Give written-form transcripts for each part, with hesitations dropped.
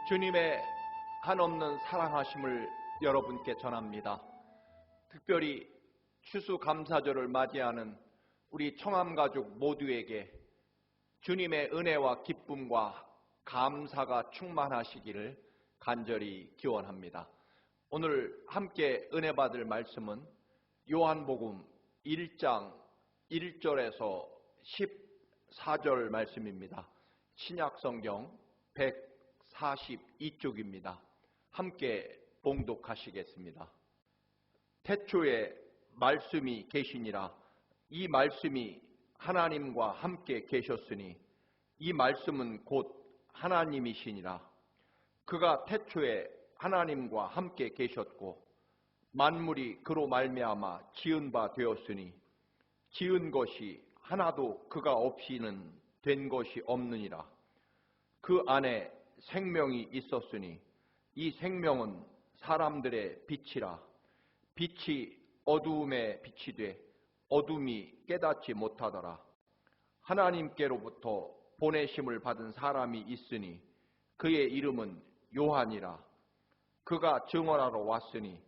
주님의 한없는 사랑하심을 여러분께 전합니다. 특별히 추수감사절을 맞이하는 우리 청암가족 모두에게 주님의 은혜와 기쁨과 감사가 충만하시기를 간절히 기원합니다. 오늘 함께 은혜 받을 말씀은 요한복음 1장 1절에서 14절 말씀입니다. 신약성경 142쪽입니다. 함께 봉독하시겠습니다. 태초에 말씀이 계시니라. 이 말씀이 하나님과 함께 계셨으니 이 말씀은 곧 하나님이시니라. 그가 태초에 하나님과 함께 계셨고 만물이 그로 말미암아 지은 바 되었으니 지은 것이 하나도 그가 없이는 된 것이 없느니라. 그 안에 생명이 있었으니 이 생명은 사람들의 빛이라. 빛이 어두움에 빛이 돼 어둠이 깨닫지 못하더라. 하나님께로부터 보내심을 받은 사람이 있으니 그의 이름은 요한이라. 그가 증언하러 왔으니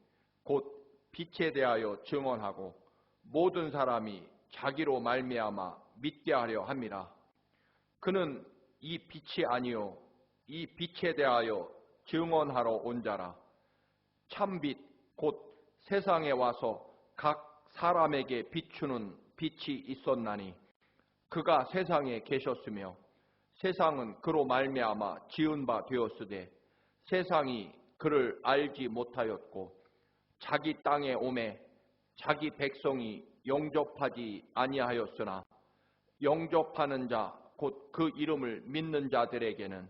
곧 빛에 대하여 증언하고 모든 사람이 자기로 말미암아 믿게 하려 함이라. 그는 이 빛이 아니요 이 빛에 대하여 증언하러 온 자라. 참빛 곧 세상에 와서 각 사람에게 비추는 빛이 있었나니 그가 세상에 계셨으며 세상은 그로 말미암아 지은 바 되었으되 세상이 그를 알지 못하였고 자기 땅에 오매 자기 백성이 영접하지 아니하였으나 영접하는 자 곧 그 이름을 믿는 자들에게는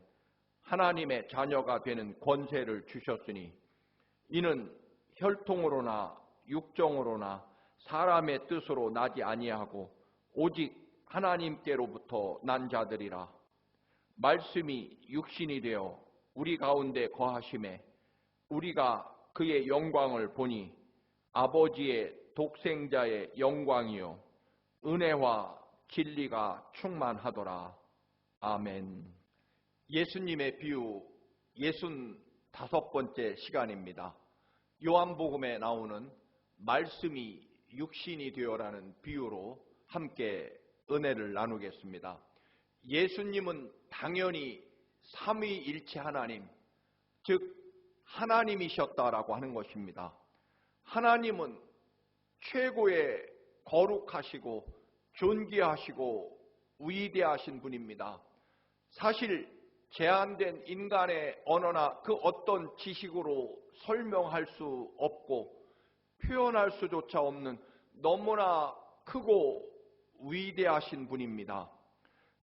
하나님의 자녀가 되는 권세를 주셨으니 이는 혈통으로나 육정으로나 사람의 뜻으로 나지 아니하고 오직 하나님께로부터 난 자들이라. 말씀이 육신이 되어 우리 가운데 거하심에 우리가 그의 영광을 보니 아버지의 독생자의 영광이요 은혜와 진리가 충만하더라. 아멘. 예수님의 비유 65번째 시간입니다. 요한복음에 나오는 말씀이 육신이 되어라는 비유로 함께 은혜를 나누겠습니다. 예수님은 당연히 삼위일체 하나님, 즉 하나님이셨다라고 하는 것입니다. 하나님은 최고의 거룩하시고 존귀하시고 위대하신 분입니다. 사실 제한된 인간의 언어나 그 어떤 지식으로 설명할 수 없고 표현할 수조차 없는 너무나 크고 위대하신 분입니다.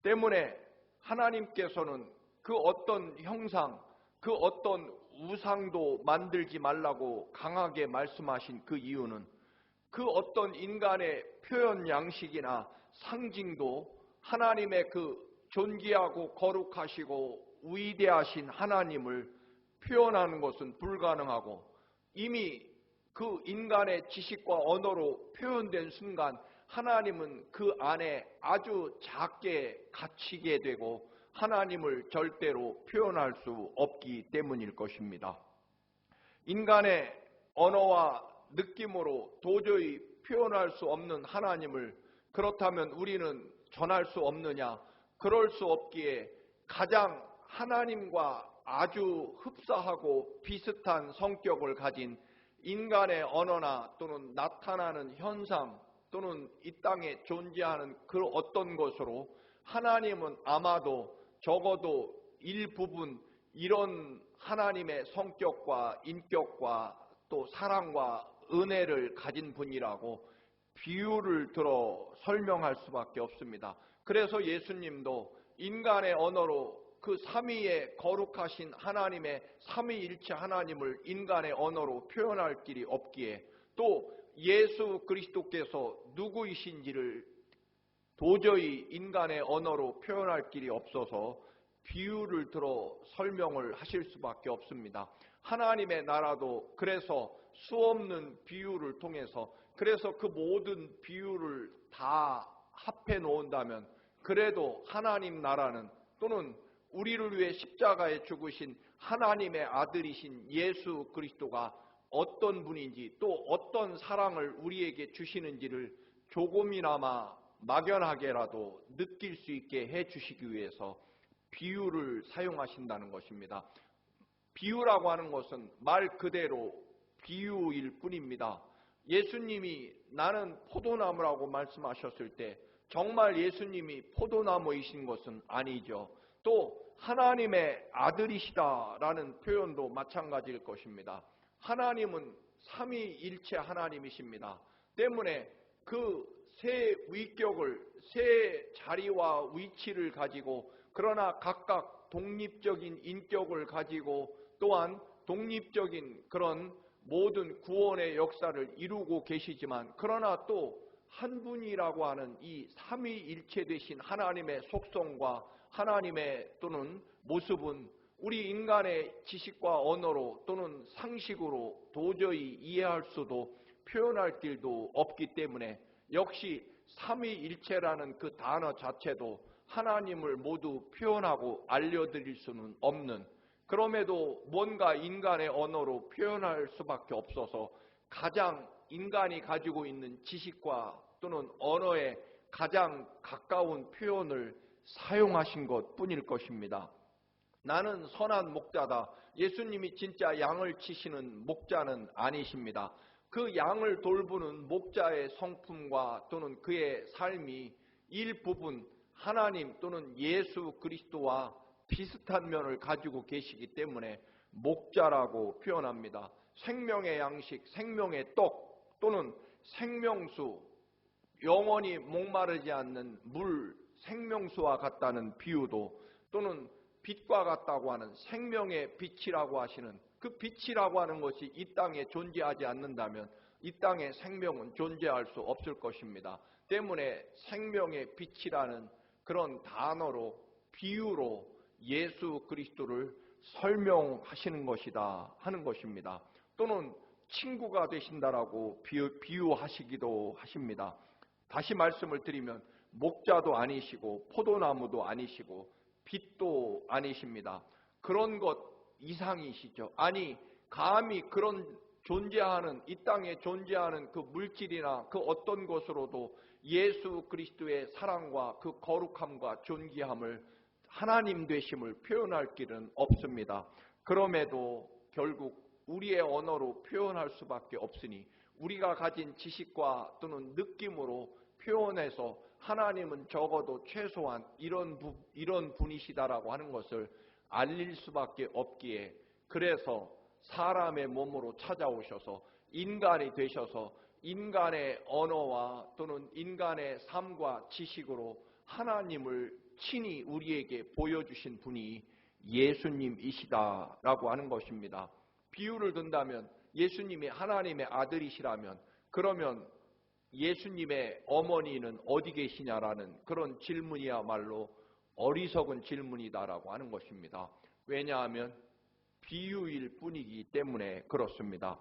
때문에 하나님께서는 그 어떤 형상, 그 어떤 우상도 만들지 말라고 강하게 말씀하신 그 이유는 그 어떤 인간의 표현 양식이나 상징도 하나님의 그 존귀하고 거룩하시고 위대하신 하나님을 표현하는 것은 불가능하고 이미 그 인간의 지식과 언어로 표현된 순간 하나님은 그 안에 아주 작게 갇히게 되고 하나님을 절대로 표현할 수 없기 때문일 것입니다. 인간의 언어와 느낌으로 도저히 표현할 수 없는 하나님을 그렇다면 우리는 전할 수 없느냐? 그럴 수 없기에 가장 하나님과 아주 흡사하고 비슷한 성격을 가진 인간의 언어나 또는 나타나는 현상 또는 이 땅에 존재하는 그 어떤 것으로 하나님은 아마도 적어도 일부분 이런 하나님의 성격과 인격과 또 사랑과 은혜를 가진 분이라고 비유를 들어 설명할 수밖에 없습니다. 그래서 예수님도 인간의 언어로 그 삼위의 거룩하신 하나님의 삼위일체 하나님을 인간의 언어로 표현할 길이 없기에 또 예수 그리스도께서 누구이신지를 도저히 인간의 언어로 표현할 길이 없어서 비유를 들어 설명을 하실 수밖에 없습니다. 하나님의 나라도 그래서 수없는 비유를 통해서 그래서 그 모든 비유를 다 합해 놓은다면 그래도 하나님 나라는 또는 우리를 위해 십자가에 죽으신 하나님의 아들이신 예수 그리스도가 어떤 분인지 또 어떤 사랑을 우리에게 주시는지를 조금이나마 막연하게라도 느낄 수 있게 해주시기 위해서 비유를 사용하신다는 것입니다. 비유라고 하는 것은 말 그대로 비유일 뿐입니다. 예수님이 나는 포도나무라고 말씀하셨을 때 정말 예수님이 포도나무이신 것은 아니죠. 또 하나님의 아들이시다라는 표현도 마찬가지일 것입니다. 하나님은 삼위일체 하나님이십니다. 때문에 그 세 위격을, 세 자리와 위치를 가지고 그러나 각각 독립적인 인격을 가지고 또한 독립적인 그런 모든 구원의 역사를 이루고 계시지만 그러나 또 한 분이라고 하는 이 삼위일체 되신 하나님의 속성과 하나님의 또는 모습은 우리 인간의 지식과 언어로 또는 상식으로 도저히 이해할 수도 표현할 길도 없기 때문에 역시 삼위일체라는 그 단어 자체도 하나님을 모두 표현하고 알려드릴 수는 없는, 그럼에도 뭔가 인간의 언어로 표현할 수밖에 없어서 가장 인간이 가지고 있는 지식과 또는 언어에 가장 가까운 표현을 사용하신 것 뿐일 것입니다. 나는 선한 목자다. 예수님이 진짜 양을 치시는 목자는 아니십니다. 그 양을 돌보는 목자의 성품과 또는 그의 삶이 일부분 하나님 또는 예수 그리스도와 비슷한 면을 가지고 계시기 때문에 목자라고 표현합니다. 생명의 양식, 생명의 떡 또는 생명수, 영원히 목마르지 않는 물, 생명수와 같다는 비유도 또는 빛과 같다고 하는 생명의 빛이라고 하시는 그 빛이라고 하는 것이 이 땅에 존재하지 않는다면 이 땅에 생명은 존재할 수 없을 것입니다. 때문에 생명의 빛이라는 그런 단어로 비유로 예수 그리스도를 설명하시는 것이다 하는 것입니다. 또는 친구가 되신다라고 비유하시기도 하십니다. 다시 말씀을 드리면 목자도 아니시고 포도나무도 아니시고 빛도 아니십니다. 그런 것 이상이시죠. 아니 감히 그런 존재하는 이 땅에 존재하는 그 물질이나 그 어떤 것으로도 예수 그리스도의 사랑과 그 거룩함과 존귀함을 하나님 되심을 표현할 길은 없습니다. 그럼에도 결국 우리의 언어로 표현할 수밖에 없으니 우리가 가진 지식과 또는 느낌으로 표현해서 하나님은 적어도 최소한 이런 분이시다라고 하는 것을 알릴 수밖에 없기에 그래서 사람의 몸으로 찾아오셔서 인간이 되셔서 인간의 언어와 또는 인간의 삶과 지식으로 하나님을 친히 우리에게 보여주신 분이 예수님이시다라고 하는 것입니다. 비유를 든다면 예수님이 하나님의 아들이시라면 그러면 예수님의 어머니는 어디 계시냐라는 그런 질문이야말로 어리석은 질문이다라고 하는 것입니다. 왜냐하면 비유일 뿐이기 때문에 그렇습니다.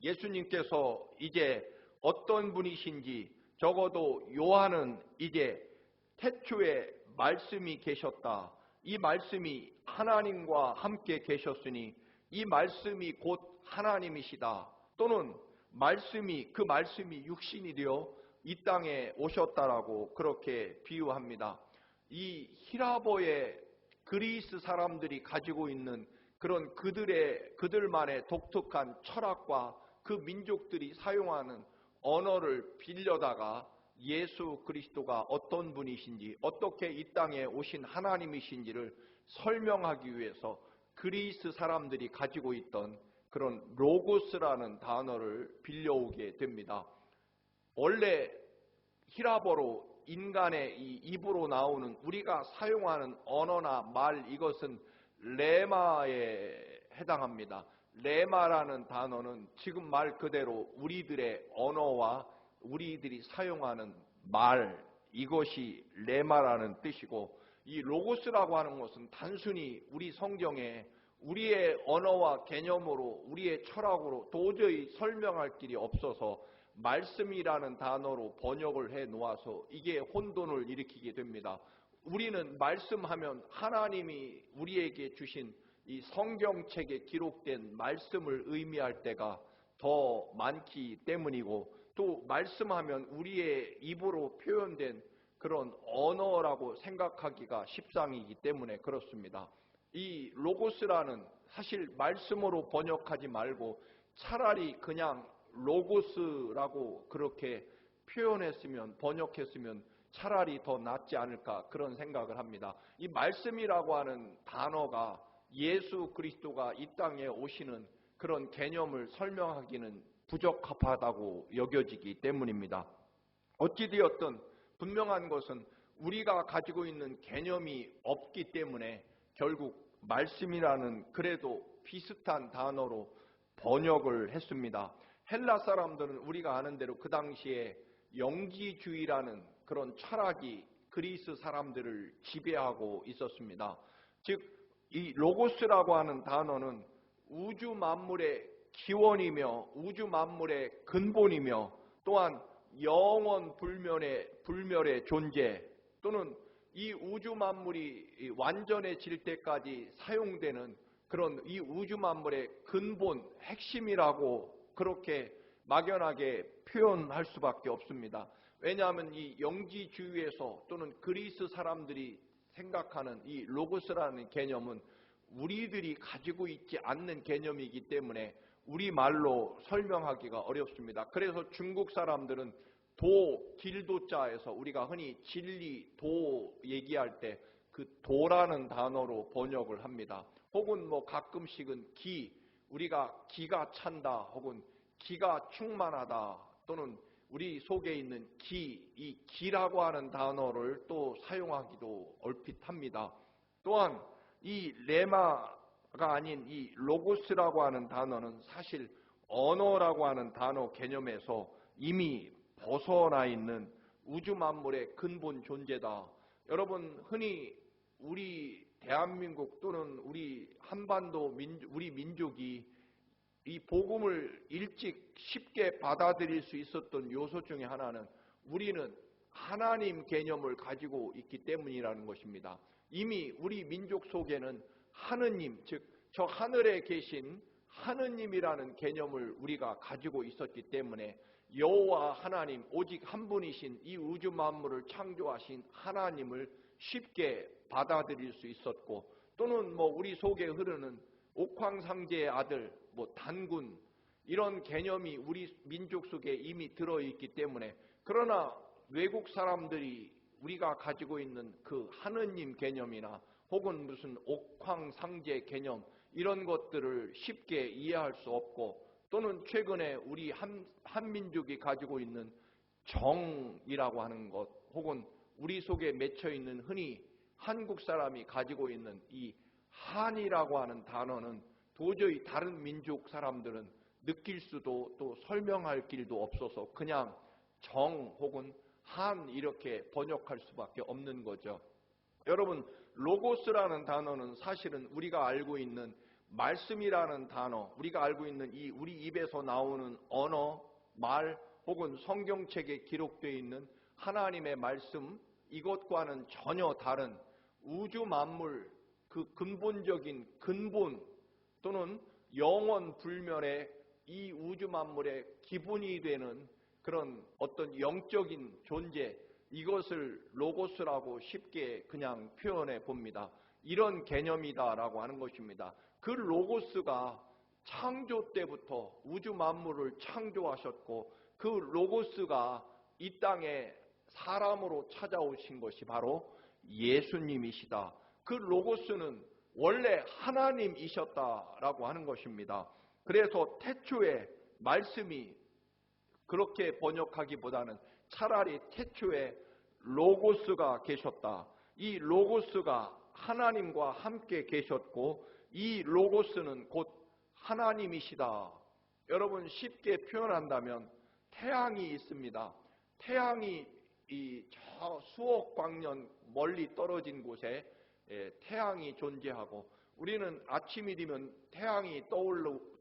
예수님께서 이제 어떤 분이신지 적어도 요한은 이제 태초에 말씀이 계셨다. 이 말씀이 하나님과 함께 계셨으니 이 말씀이 곧 하나님이시다. 또는 그 말씀이 육신이 되어 이 땅에 오셨다라고 그렇게 비유합니다. 이 히라보의 그리스 사람들이 가지고 있는 그런 그들만의 독특한 철학과 그 민족들이 사용하는 언어를 빌려다가 예수 그리스도가 어떤 분이신지 어떻게 이 땅에 오신 하나님이신지를 설명하기 위해서 그리스 사람들이 가지고 있던 그런 로고스라는 단어를 빌려오게 됩니다. 원래 히라보로 인간의 이 입으로 나오는 우리가 사용하는 언어나 말 이것은 레마에 해당합니다. 레마라는 단어는 지금 말 그대로 우리들의 언어와 우리들이 사용하는 말 이것이 레마라는 뜻이고 이 로고스라고 하는 것은 단순히 우리 성경에 우리의 언어와 개념으로 우리의 철학으로 도저히 설명할 길이 없어서 말씀이라는 단어로 번역을 해 놓아서 이게 혼돈을 일으키게 됩니다. 우리는 말씀하면 하나님이 우리에게 주신 이 성경책에 기록된 말씀을 의미할 때가 더 많기 때문이고, 또 말씀하면 우리의 입으로 표현된 그런 언어라고 생각하기가 십상이기 때문에 그렇습니다. 이 로고스라는 사실 말씀으로 번역하지 말고 차라리 그냥 로고스라고 그렇게 표현했으면, 번역했으면 차라리 더 낫지 않을까, 그런 생각을 합니다. 이 말씀이라고 하는 단어가 예수 그리스도가 이 땅에 오시는 그런 개념을 설명하기는 부적합하다고 여겨지기 때문입니다. 어찌되었든 분명한 것은 우리가 가지고 있는 개념이 없기 때문에 결국 말씀이라는 그래도 비슷한 단어로 번역을 했습니다. 헬라 사람들은 우리가 아는 대로 그 당시에 영지주의라는 그런 철학이 그리스 사람들을 지배하고 있었습니다. 즉, 이 로고스라고 하는 단어는 우주 만물의 기원이며 우주 만물의 근본이며 또한 영원 불멸의 존재, 또는 이 우주 만물이 완전해질 때까지 사용되는 그런 이 우주 만물의 근본, 핵심이라고 그렇게 막연하게 표현할 수밖에 없습니다. 왜냐하면 이 영지주의에서 또는 그리스 사람들이 생각하는 이 로고스라는 개념은 우리들이 가지고 있지 않는 개념이기 때문에 우리말로 설명하기가 어렵습니다. 그래서 중국 사람들은 길도자에서 우리가 흔히 진리, 도 얘기할 때 그 도라는 단어로 번역을 합니다. 혹은 가끔씩은 우리가 기가 찬다, 혹은 기가 충만하다, 또는 우리 속에 있는 이 기라고 하는 단어를 또 사용하기도 얼핏합니다. 또한 이 레마가 아닌 이 로고스라고 하는 단어는 사실 언어라고 하는 단어 개념에서 이미 벗어나 있는 우주 만물의 근본 존재다. 여러분, 흔히 우리 대한민국 또는 우리 한반도 우리 민족이 이 복음을 일찍 쉽게 받아들일 수 있었던 요소 중에 하나는 우리는 하나님 개념을 가지고 있기 때문이라는 것입니다. 이미 우리 민족 속에는 하느님, 즉 저 하늘에 계신 하느님이라는 개념을 우리가 가지고 있었기 때문에 여호와 하나님, 오직 한 분이신 이 우주 만물을 창조하신 하나님을 쉽게 받아들일 수 있었고, 또는 우리 속에 흐르는 옥황상제의 아들, 단군, 이런 개념이 우리 민족 속에 이미 들어있기 때문에, 그러나 외국 사람들이 우리가 가지고 있는 그 하느님 개념이나 혹은 무슨 옥황상제 개념, 이런 것들을 쉽게 이해할 수 없고, 또는 최근에 우리 한민족이 가지고 있는 정이라고 하는 것, 혹은 우리 속에 맺혀 있는 흔히 한국 사람이 가지고 있는 이 한이라고 하는 단어는 도저히 다른 민족 사람들은 느낄 수도 또 설명할 길도 없어서 그냥 정 혹은 한 이렇게 번역할 수밖에 없는 거죠. 여러분, 로고스라는 단어는 사실은 우리가 알고 있는 말씀이라는 단어, 우리가 알고 있는 이 우리 입에서 나오는 언어, 말 혹은 성경책에 기록되어 있는 하나님의 말씀, 이것과는 전혀 다른 우주 만물 그 근본적인 근본, 또는 영원 불멸의 이 우주 만물의 기본이 되는 그런 어떤 영적인 존재, 이것을 로고스라고 쉽게 그냥 표현해 봅니다. 이런 개념이다라고 하는 것입니다. 그 로고스가 창조 때부터 우주 만물을 창조하셨고, 그 로고스가 이 땅에 사람으로 찾아오신 것이 바로 예수님이시다. 그 로고스는 원래 하나님이셨다라고 하는 것입니다. 그래서 태초에 말씀이 그렇게 번역하기보다는 차라리 태초에 로고스가 계셨다. 이 로고스가 하나님과 함께 계셨고 이 로고스는 곧 하나님이시다. 여러분, 쉽게 표현한다면 태양이 있습니다. 태양이 저 수억 광년 멀리 떨어진 곳에 태양이 존재하고, 우리는 아침이 되면 태양이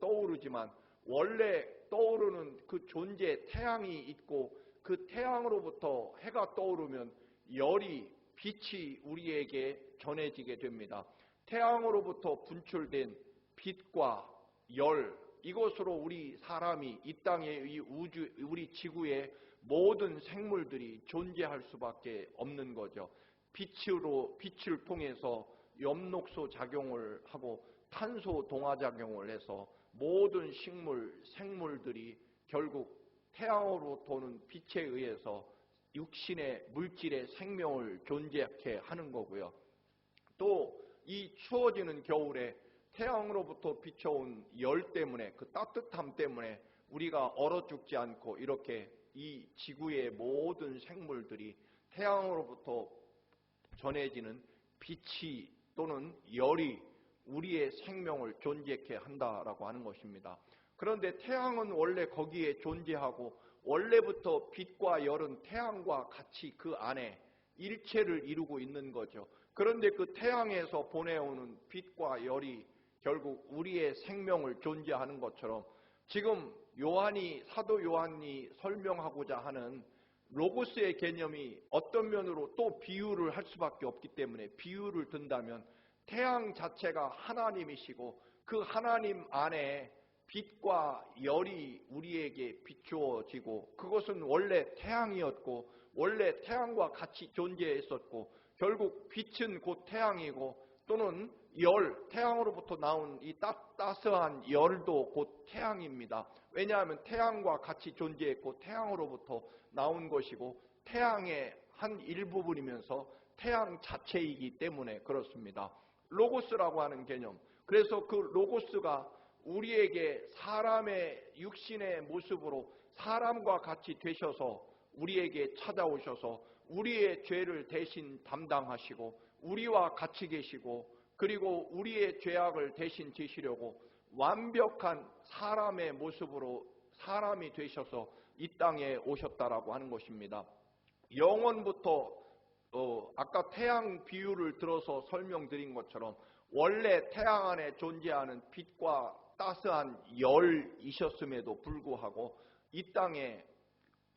떠오르지만 원래 떠오르는 그 존재 태양이 있고 그 태양으로부터 해가 떠오르면 열이 빛이 우리에게 전해지게 됩니다. 태양으로부터 분출된 빛과 열, 이것으로 우리 사람이 이 땅의 이 우주, 우리 지구의 모든 생물들이 존재할 수밖에 없는 거죠. 빛을 통해서 엽록소 작용을 하고 탄소 동화 작용을 해서 모든 생물들이 결국 태양으로 도는 빛에 의해서 육신의 물질의 생명을 존재하게 하는 거고요. 또 이 추워지는 겨울에 태양으로부터 비춰온 열 때문에, 그 따뜻함 때문에 우리가 얼어 죽지 않고 이렇게 이 지구의 모든 생물들이 태양으로부터 전해지는 빛이 또는 열이 우리의 생명을 존재케 한다라고 하는 것입니다. 그런데 태양은 원래 거기에 존재하고 원래부터 빛과 열은 태양과 같이 그 안에 일체를 이루고 있는 거죠. 그런데 그 태양에서 보내오는 빛과 열이 결국 우리의 생명을 존재하는 것처럼 지금 사도 요한이 설명하고자 하는 로고스의 개념이 어떤 면으로 또 비유를 할 수밖에 없기 때문에 비유를 든다면 태양 자체가 하나님이시고 그 하나님 안에 빛과 열이 우리에게 비추어지고 그것은 원래 태양이었고 원래 태양과 같이 존재했었고 결국 빛은 곧 태양이고 또는 태양으로부터 나온 이 따스한 열도 곧 태양입니다. 왜냐하면 태양과 같이 존재했고 태양으로부터 나온 것이고 태양의 한 일부분이면서 태양 자체이기 때문에 그렇습니다. 로고스라고 하는 개념. 그래서 그 로고스가 우리에게 사람의 육신의 모습으로 사람과 같이 되셔서 우리에게 찾아오셔서 우리의 죄를 대신 담당하시고 우리와 같이 계시고 그리고 우리의 죄악을 대신 지시려고 완벽한 사람의 모습으로 사람이 되셔서 이 땅에 오셨다라고 하는 것입니다. 영원부터 아까 태양 비유를 들어서 설명드린 것처럼 원래 태양 안에 존재하는 빛과 따스한 열이셨음에도 불구하고 이 땅에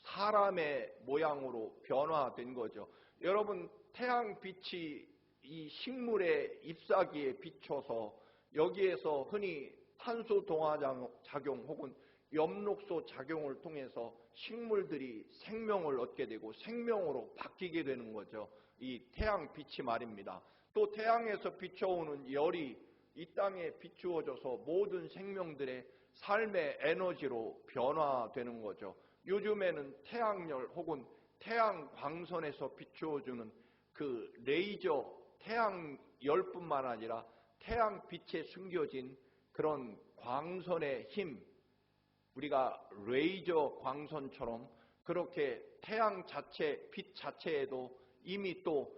사람의 모양으로 변화된 거죠. 여러분, 태양빛이 이 식물의 잎사귀에 비춰서 여기에서 흔히 탄소 동화 작용 혹은 엽록소 작용을 통해서 식물들이 생명을 얻게 되고 생명으로 바뀌게 되는 거죠. 이 태양빛이 말입니다. 또 태양에서 비춰오는 열이 이 땅에 비추어져서 모든 생명들의 삶의 에너지로 변화되는 거죠. 요즘에는 태양열 혹은 태양 광선에서 비추어주는 그 레이저 태양열뿐만 아니라 태양빛에 숨겨진 그런 광선의 힘, 우리가 레이저 광선처럼 그렇게 태양 자체, 빛 자체에도 이미 또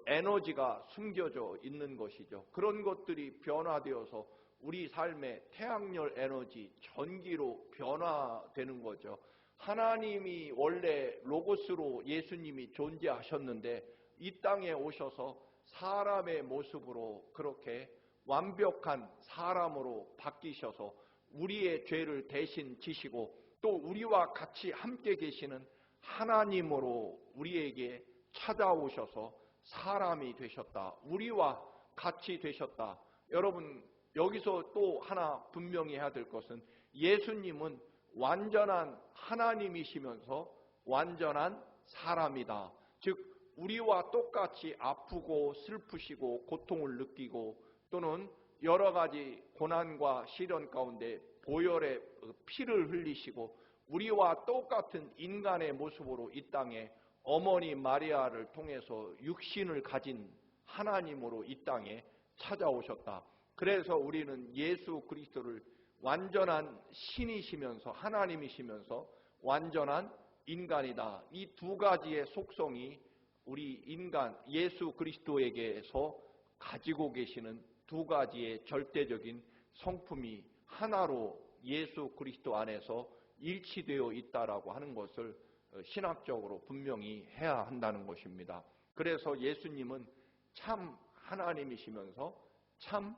에너지가 숨겨져 있는 것이죠. 그런 것들이 변화되어서 우리 삶의 태양열 에너지, 전기로 변화되는 거죠. 하나님이 원래 로고스로 예수님이 존재하셨는데 이 땅에 오셔서 사람의 모습으로 그렇게 완벽한 사람으로 바뀌셔서 우리의 죄를 대신 지시고 또 우리와 같이 함께 계시는 하나님으로 우리에게 찾아오셔서 사람이 되셨다. 우리와 같이 되셨다. 여러분, 여기서 또 하나 분명히 해야 될 것은 예수님은 완전한 하나님이시면서 완전한 사람이다. 즉 우리와 똑같이 아프고 슬프시고 고통을 느끼고 또는 여러 가지 고난과 시련 가운데 보혈의 피를 흘리시고 우리와 똑같은 인간의 모습으로 이 땅에 어머니 마리아를 통해서 육신을 가진 하나님으로 이 땅에 찾아오셨다. 그래서 우리는 예수 그리스도를 완전한 신이시면서 하나님이시면서 완전한 인간이다. 이 두 가지의 속성이 우리 인간 예수 그리스도에게서 가지고 계시는 두 가지의 절대적인 성품이 하나로 예수 그리스도 안에서 일치되어 있다라고 하는 것을 신학적으로 분명히 해야 한다는 것입니다. 그래서 예수님은 참 하나님이시면서 참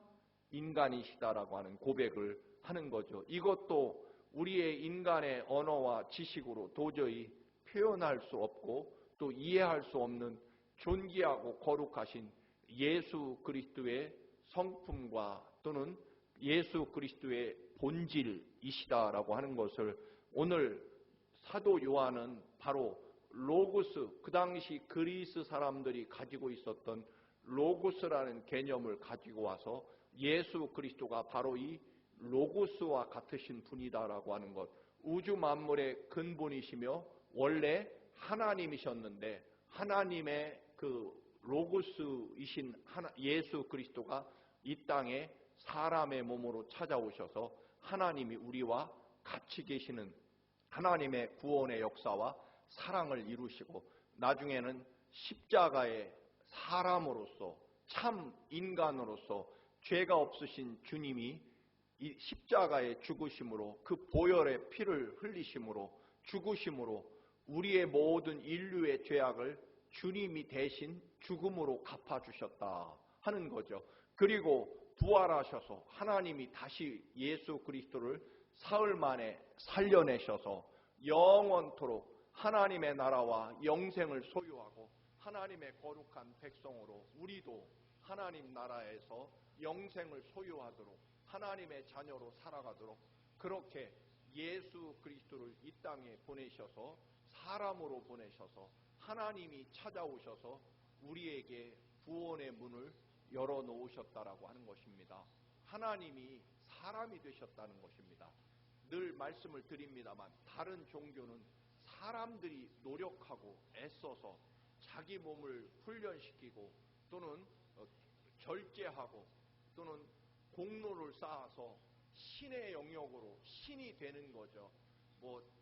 인간이시다라고 하는 고백을 하는 거죠. 이것도 우리의 인간의 언어와 지식으로 도저히 표현할 수 없고 또 이해할 수 없는 존귀하고 거룩하신 예수 그리스도의 성품과 또는 예수 그리스도의 본질이시다라고 하는 것을 오늘 사도 요한은 바로 로고스, 그 당시 그리스 사람들이 가지고 있었던 로고스라는 개념을 가지고 와서 예수 그리스도가 바로 이 로고스와 같으신 분이다라고 하는 것, 우주 만물의 근본이시며 원래 하나님이셨는데 하나님의 그 로고스이신 예수 그리스도가 이 땅에 사람의 몸으로 찾아오셔서 하나님이 우리와 같이 계시는 하나님의 구원의 역사와 사랑을 이루시고 나중에는 십자가의 사람으로서 참 인간으로서 죄가 없으신 주님이 이 십자가의 죽으심으로 그 보혈의 피를 흘리심으로 죽으심으로 우리의 모든 인류의 죄악을 주님이 대신 죽음으로 갚아주셨다 하는 거죠. 그리고 부활하셔서 하나님이 다시 예수 그리스도를 사흘 만에 살려내셔서 영원토록 하나님의 나라와 영생을 소유하고 하나님의 거룩한 백성으로 우리도 하나님 나라에서 영생을 소유하도록 하나님의 자녀로 살아가도록 그렇게 예수 그리스도를 이 땅에 보내셔서 사람으로 보내셔서 하나님이 찾아오셔서 우리에게 구원의 문을 열어놓으셨다라고 하는 것입니다. 하나님이 사람이 되셨다는 것입니다. 늘 말씀을 드립니다만 다른 종교는 사람들이 노력하고 애써서 자기 몸을 훈련시키고 또는 절제하고 또는 공로를 쌓아서 신의 영역으로 신이 되는 거죠.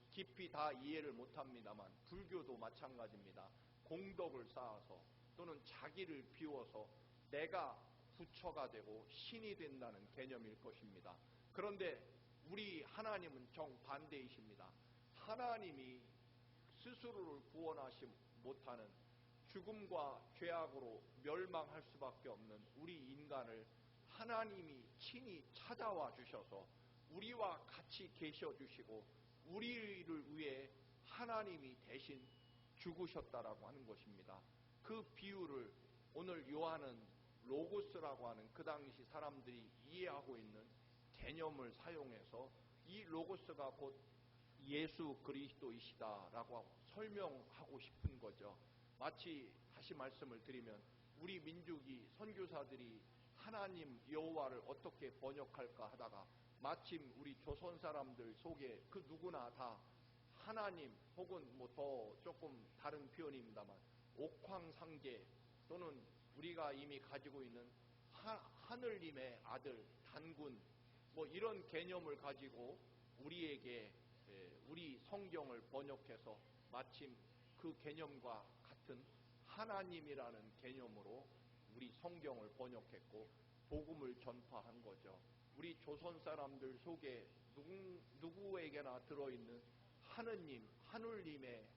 깊이 다 이해를 못합니다만 불교도 마찬가지입니다. 공덕을 쌓아서 또는 자기를 비워서 내가 부처가 되고 신이 된다는 개념일 것입니다. 그런데 우리 하나님은 정반대이십니다. 하나님이 스스로를 구원하지 못하는 죽음과 죄악으로 멸망할 수밖에 없는 우리 인간을 하나님이 친히 찾아와 주셔서 우리와 같이 계셔 주시고 우리를 위해 하나님이 대신 죽으셨다라고 하는 것입니다. 그 비유를 오늘 요한은 로고스라고 하는 그 당시 사람들이 이해하고 있는 개념을 사용해서 이 로고스가 곧 예수 그리스도이시다라고 설명하고 싶은 거죠. 마치 다시 말씀을 드리면 우리 민족이 선교사들이 하나님 여호와를 어떻게 번역할까 하다가 마침 우리 조선 사람들 속에 그 누구나 다 하나님 혹은 더 조금 다른 표현입니다만 옥황상제 또는 우리가 이미 가지고 있는 하늘님의 아들 단군 이런 개념을 가지고 우리에게 우리 성경을 번역해서 마침 그 개념과 같은 하나님이라는 개념으로 우리 성경을 번역했고 복음을 전파한 거죠. 우리 조선 사람들 속에 누구에게나 들어있는 하느님, 하늘님의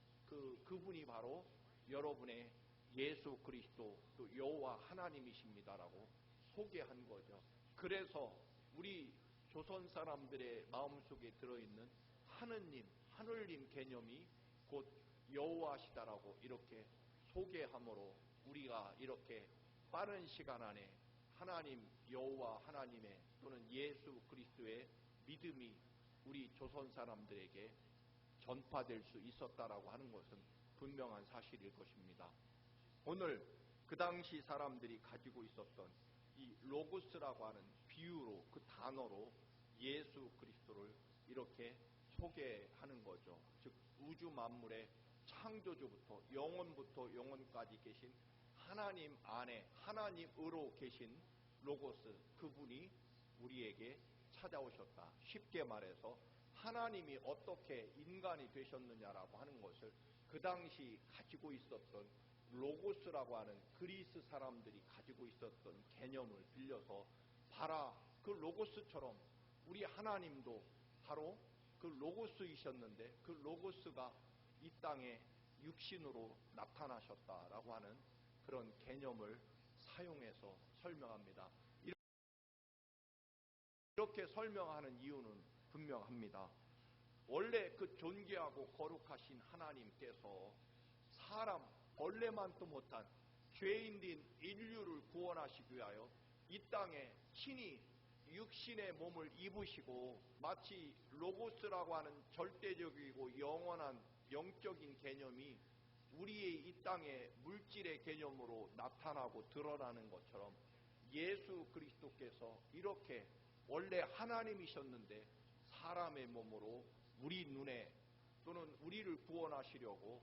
그분이 바로 여러분의 예수 그리스도 또 여호와 하나님이십니다라고 소개한 거죠. 그래서 우리 조선 사람들의 마음속에 들어있는 하느님, 하늘님 개념이 곧 여호와시다라고 이렇게 소개함으로 우리가 이렇게 빠른 시간 안에 하나님 여호와 하나님의 또는 예수 그리스도의 믿음이 우리 조선 사람들에게 전파될 수 있었다라고 하는 것은 분명한 사실일 것입니다. 오늘 그 당시 사람들이 가지고 있었던 이 로고스라고 하는 비유로 그 단어로 예수 그리스도를 이렇게 소개하는 거죠. 즉 우주 만물의 창조주부터 영원부터 영원까지 계신 하나님 안에 하나님으로 계신 로고스 그분이 우리에게 찾아오셨다. 쉽게 말해서 하나님이 어떻게 인간이 되셨느냐라고 하는 것을 그 당시 가지고 있었던 로고스라고 하는 그리스 사람들이 가지고 있었던 개념을 빌려서 바라 그 로고스처럼 우리 하나님도 바로 그 로고스이셨는데 그 로고스가 이 땅에 육신으로 나타나셨다라고 하는 그런 개념을 사용해서 설명합니다. 이렇게 설명하는 이유는 분명합니다. 원래 그 존귀하고 거룩하신 하나님께서 사람, 벌레만도 못한 죄인된 인류를 구원하시기 위하여 이 땅에 친히 육신의 몸을 입으시고 마치 로고스라고 하는 절대적이고 영원한 영적인 개념이 우리의 이 땅의 물질의 개념으로 나타나고 드러나는 것처럼 예수 그리스도께서 이렇게 원래 하나님이셨는데 사람의 몸으로 우리 눈에 또는 우리를 구원하시려고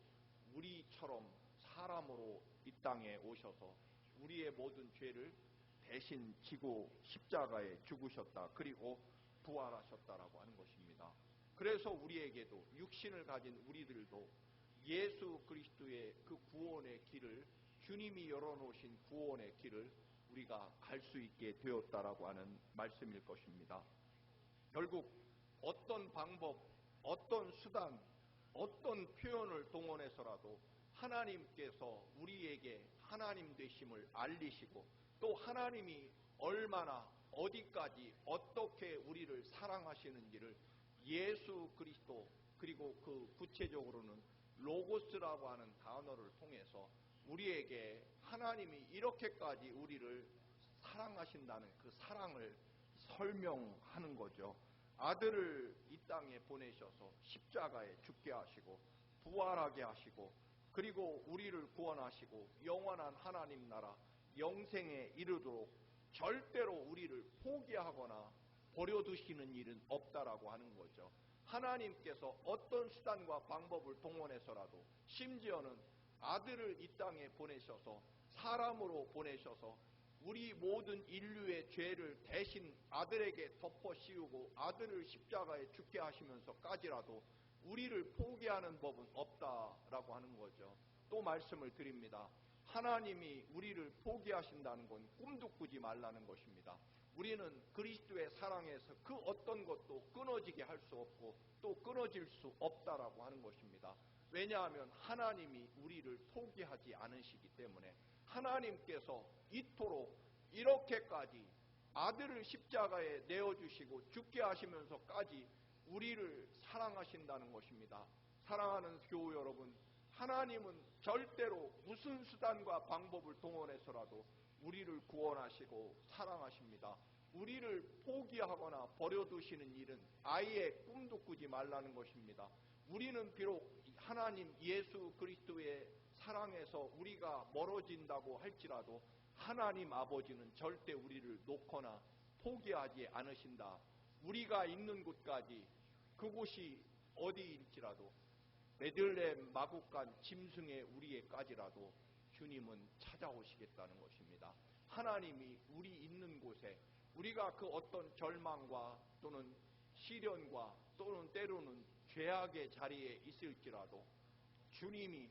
우리처럼 사람으로 이 땅에 오셔서 우리의 모든 죄를 대신 지고 십자가에 죽으셨다. 그리고 부활하셨다라고 하는 것입니다. 그래서 우리에게도 육신을 가진 우리들도 예수 그리스도의 그 구원의 길을, 주님이 열어놓으신 구원의 길을 우리가 갈 수 있게 되었다라고 하는 말씀일 것입니다. 결국 어떤 방법, 어떤 수단, 어떤 표현을 동원해서라도 하나님께서 우리에게 하나님 되심을 알리시고 또 하나님이 얼마나 어디까지 어떻게 우리를 사랑하시는지를 예수 그리스도 그리고 그 구체적으로는 로고스라고 하는 단어를 통해서 우리에게 하나님이 이렇게까지 우리를 사랑하신다는 그 사랑을 설명하는 거죠. 아들을 이 땅에 보내셔서 십자가에 죽게 하시고 부활하게 하시고 그리고 우리를 구원하시고 영원한 하나님 나라 영생에 이르도록 절대로 우리를 포기하거나 버려두시는 일은 없다라고 하는 거죠. 하나님께서 어떤 수단과 방법을 동원해서라도 심지어는 아들을 이 땅에 보내셔서 사람으로 보내셔서 우리 모든 인류의 죄를 대신 아들에게 덮어 씌우고 아들을 십자가에 죽게 하시면서까지라도 우리를 포기하는 법은 없다라고 하는 거죠. 또 말씀을 드립니다. 하나님이 우리를 포기하신다는 건 꿈도 꾸지 말라는 것입니다. 우리는 그리스도의 사랑에서 그 어떤 것도 끊어지게 할 수 없고 또 끊어질 수 없다라고 하는 것입니다. 왜냐하면 하나님이 우리를 포기하지 않으시기 때문에 하나님께서 이토록 이렇게까지 아들을 십자가에 내어주시고 죽게 하시면서까지 우리를 사랑하신다는 것입니다. 사랑하는 교우 여러분, 하나님은 절대로 무슨 수단과 방법을 동원해서라도 우리를 구원하시고 사랑하십니다. 우리를 포기하거나 버려두시는 일은 아예 꿈도 꾸지 말라는 것입니다. 우리는 비록 하나님 예수 그리스도의 사랑에서 우리가 멀어진다고 할지라도 하나님 아버지는 절대 우리를 놓거나 포기하지 않으신다. 우리가 있는 곳까지, 그곳이 어디일지라도 베들레헴 마국간 짐승의 우리에까지라도 주님은 찾아오시겠다는 것입니다. 하나님이 우리 있는 곳에 우리가 그 어떤 절망과 또는 시련과 또는 때로는 죄악의 자리에 있을지라도 주님이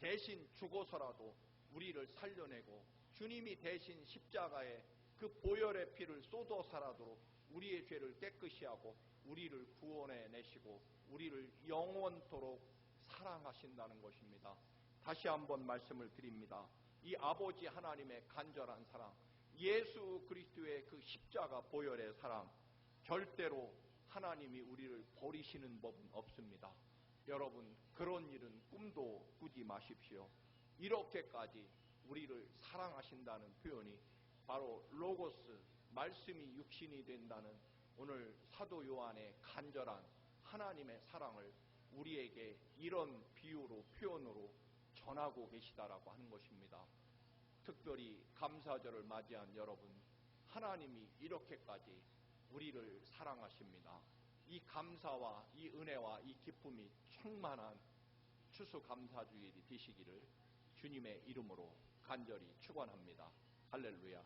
대신 죽어서라도 우리를 살려내고 주님이 대신 십자가에 그 보혈의 피를 쏟아서라도 우리의 죄를 깨끗이 하고 우리를 구원해내시고 우리를 영원토록 사랑하신다는 것입니다. 다시 한번 말씀을 드립니다. 이 아버지 하나님의 간절한 사랑, 예수 그리스도의 그 십자가 보혈의 사랑, 절대로 하나님이 우리를 버리시는 법은 없습니다. 여러분, 그런 일은 꿈도 꾸지 마십시오. 이렇게까지 우리를 사랑하신다는 표현이 바로 로고스, 말씀이 육신이 된다는 오늘 사도 요한의 간절한 하나님의 사랑을 우리에게 이런 비유로 표현으로 전하고 계시다라고 하는 것입니다. 특별히 감사절을 맞이한 여러분, 하나님이 이렇게까지 우리를 사랑하십니다. 이 감사와 이 은혜와 이 기쁨이 충만한 추수감사주일이 되시기를 주님의 이름으로 간절히 축원합니다. 할렐루야.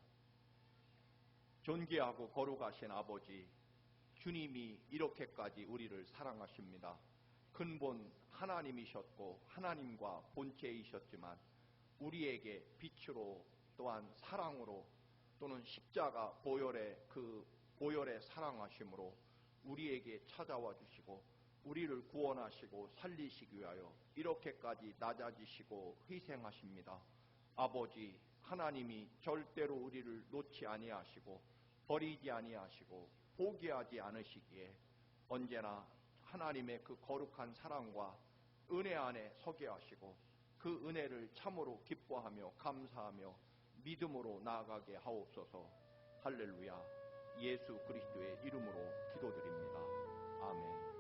존귀하고 거룩하신 아버지, 주님이 이렇게까지 우리를 사랑하십니다. 근본 하나님이셨고 하나님과 본체이셨지만 우리에게 빛으로 또한 사랑으로 또는 십자가 보혈의 그 보혈의 사랑하심으로 우리에게 찾아와 주시고 우리를 구원하시고 살리시기 위하여 이렇게까지 낮아지시고 희생하십니다. 아버지 하나님이 절대로 우리를 놓지 아니하시고 버리지 아니하시고 포기하지 않으시기에 언제나 하나님의 그 거룩한 사랑과 은혜 안에 서게 하시고 그 은혜를 참으로 기뻐하며 감사하며 믿음으로 나아가게 하옵소서. 할렐루야. 예수 그리스도의 이름으로 기도드립니다. 아멘.